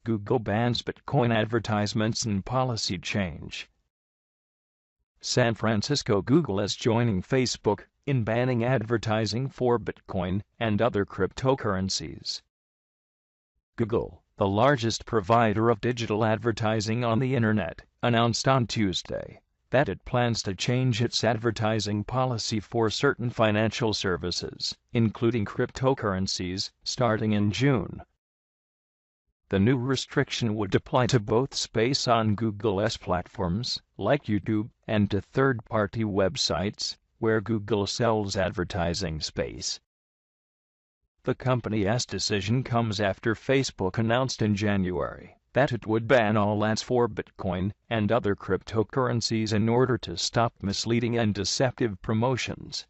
Google bans Bitcoin advertisements in policy change. San Francisco: Google is joining Facebook in banning advertising for Bitcoin and other cryptocurrencies. Google, the largest provider of digital advertising on the Internet, announced on Tuesday that it plans to change its advertising policy for certain financial services, including cryptocurrencies, starting in June. The new restriction would apply to both space on Google's platforms, like YouTube, and to third-party websites, where Google sells advertising space. The company's decision comes after Facebook announced in January that it would ban all ads for Bitcoin and other cryptocurrencies in order to stop misleading and deceptive promotions.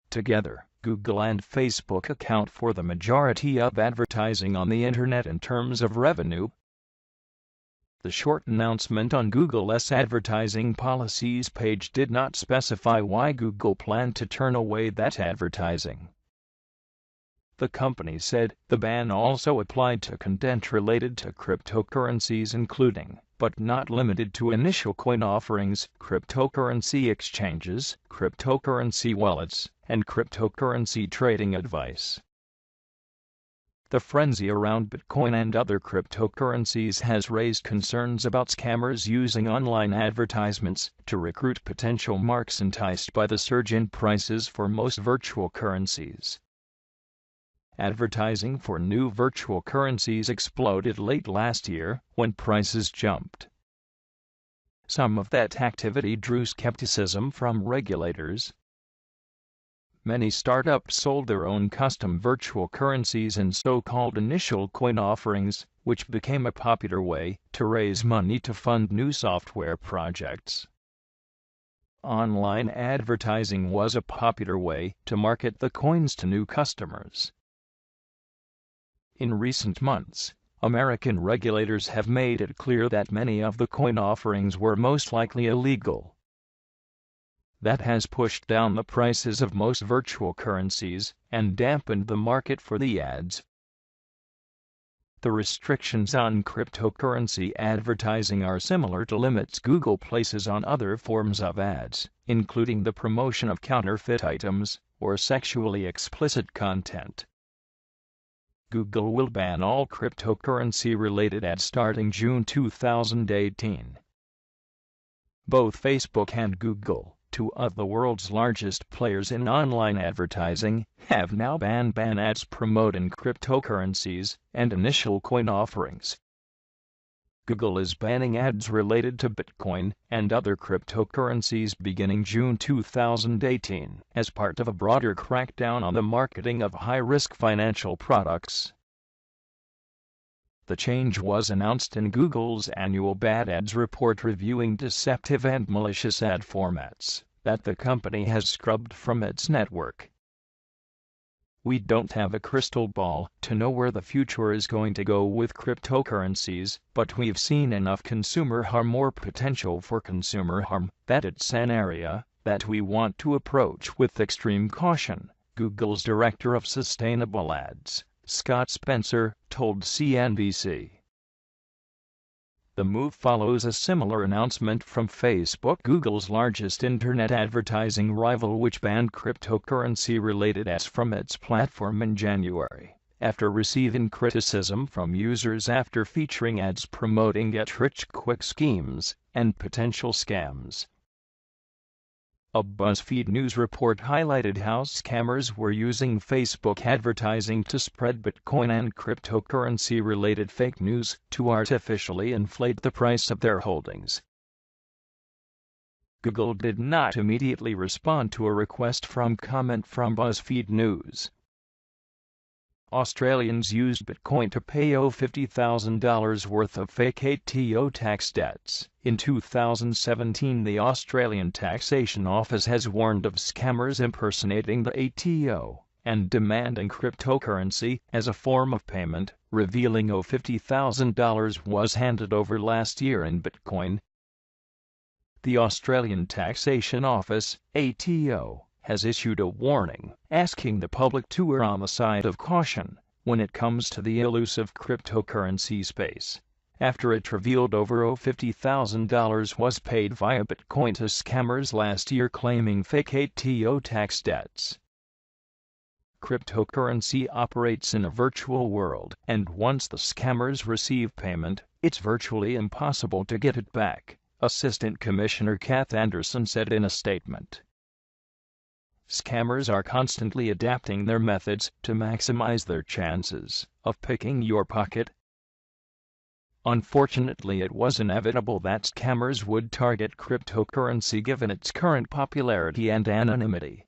Together, Google and Facebook account for the majority of advertising on the Internet in terms of revenue. The short announcement on Google's advertising policies page did not specify why Google planned to turn away that advertising. The company said the ban also applied to content related to cryptocurrencies, including, but not limited to, initial coin offerings, cryptocurrency exchanges, cryptocurrency wallets, and cryptocurrency trading advice. The frenzy around Bitcoin and other cryptocurrencies has raised concerns about scammers using online advertisements to recruit potential marks enticed by the surge in prices for most virtual currencies. Advertising for new virtual currencies exploded late last year when prices jumped. Some of that activity drew skepticism from regulators. Many startups sold their own custom virtual currencies in so-called initial coin offerings, which became a popular way to raise money to fund new software projects. Online advertising was a popular way to market the coins to new customers. In recent months, American regulators have made it clear that many of the coin offerings were most likely illegal. That has pushed down the prices of most virtual currencies and dampened the market for the ads. The restrictions on cryptocurrency advertising are similar to limits Google places on other forms of ads, including the promotion of counterfeit items or sexually explicit content. Google will ban all cryptocurrency-related ads starting June 2018. Both Facebook and Google, two of the world's largest players in online advertising, have now banned ads promoting cryptocurrencies and initial coin offerings. Google is banning ads related to Bitcoin and other cryptocurrencies beginning June 2018 as part of a broader crackdown on the marketing of high-risk financial products. The change was announced in Google's annual Bad Ads report, reviewing deceptive and malicious ad formats that the company has scrubbed from its network. We don't have a crystal ball to know where the future is going to go with cryptocurrencies, but we've seen enough consumer harm or potential for consumer harm that it's an area that we want to approach with extreme caution, Google's director of sustainable ads, Scott Spencer, told CNBC. The move follows a similar announcement from Facebook, Google's largest internet advertising rival, which banned cryptocurrency-related ads from its platform in January, after receiving criticism from users after featuring ads promoting get-rich-quick schemes and potential scams. A BuzzFeed News report highlighted how scammers were using Facebook advertising to spread Bitcoin and cryptocurrency-related fake news to artificially inflate the price of their holdings. Google did not immediately respond to a request for comment from BuzzFeed News. Australians used Bitcoin to pay $50,000 worth of fake ATO tax debts. In 2017, the Australian Taxation Office has warned of scammers impersonating the ATO and demanding cryptocurrency as a form of payment, revealing $50,000 was handed over last year in Bitcoin. The Australian Taxation Office, ATO, has issued a warning, asking the public to err on the side of caution when it comes to the elusive cryptocurrency space, after it revealed over $50,000 was paid via Bitcoin to scammers last year claiming fake ATO tax debts. Cryptocurrency operates in a virtual world, and once the scammers receive payment, it's virtually impossible to get it back, Assistant Commissioner Kath Anderson said in a statement. Scammers are constantly adapting their methods to maximize their chances of picking your pocket. Unfortunately, it was inevitable that scammers would target cryptocurrency given its current popularity and anonymity.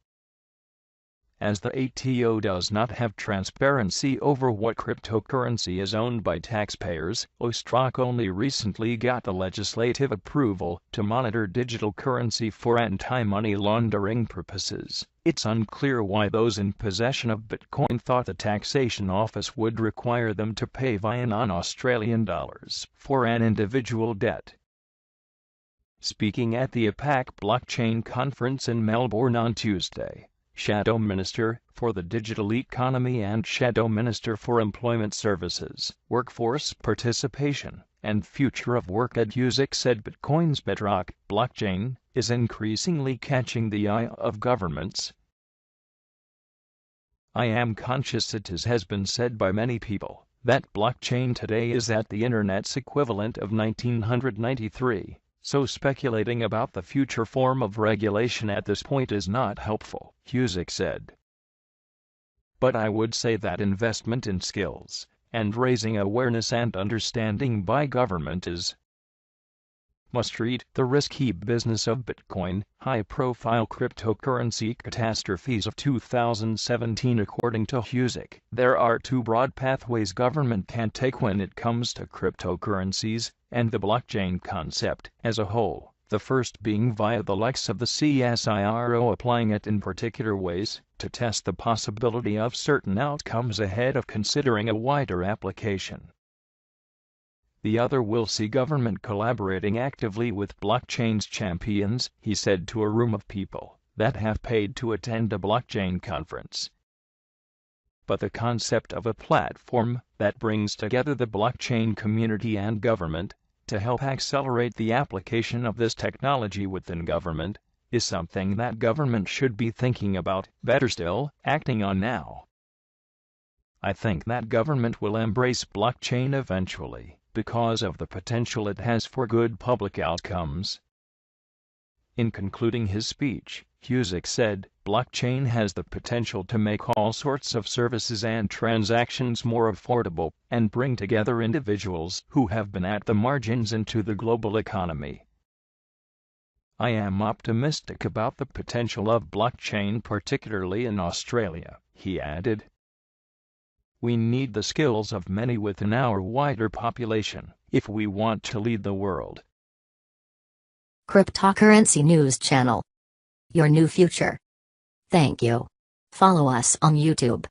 As the ATO does not have transparency over what cryptocurrency is owned by taxpayers, Ostrach only recently got the legislative approval to monitor digital currency for anti-money laundering purposes. It's unclear why those in possession of Bitcoin thought the taxation office would require them to pay via non-Australian dollars for an individual debt. Speaking at the APAC blockchain conference in Melbourne on Tuesday, Shadow Minister for the Digital Economy and Shadow Minister for Employment Services, Workforce Participation, and Future of Work Ed Husick said Bitcoin's bedrock blockchain is increasingly catching the eye of governments. I am conscious, it has been said by many people, that blockchain today is at the Internet's equivalent of 1993. So speculating about the future form of regulation at this point is not helpful, Husick said. But I would say that investment in skills and raising awareness and understanding by government is must read. The risky business of Bitcoin, high-profile cryptocurrency catastrophes of 2017. According to Husick, there are two broad pathways government can take when it comes to cryptocurrencies and the blockchain concept as a whole, the first being via the likes of the CSIRO applying it in particular ways to test the possibility of certain outcomes ahead of considering a wider application. The other will see government collaborating actively with blockchain's champions, he said to a room of people that have paid to attend a blockchain conference. But the concept of a platform that brings together the blockchain community and government to help accelerate the application of this technology within government is something that government should be thinking about, better still, acting on now. I think that government will embrace blockchain eventually, because of the potential it has for good public outcomes. In concluding his speech, Husick said, blockchain has the potential to make all sorts of services and transactions more affordable and bring together individuals who have been at the margins into the global economy. I am optimistic about the potential of blockchain, particularly in Australia, he added. We need the skills of many within our wider population if we want to lead the world. Cryptocurrency News Channel. Your new future. Thank you. Follow us on YouTube.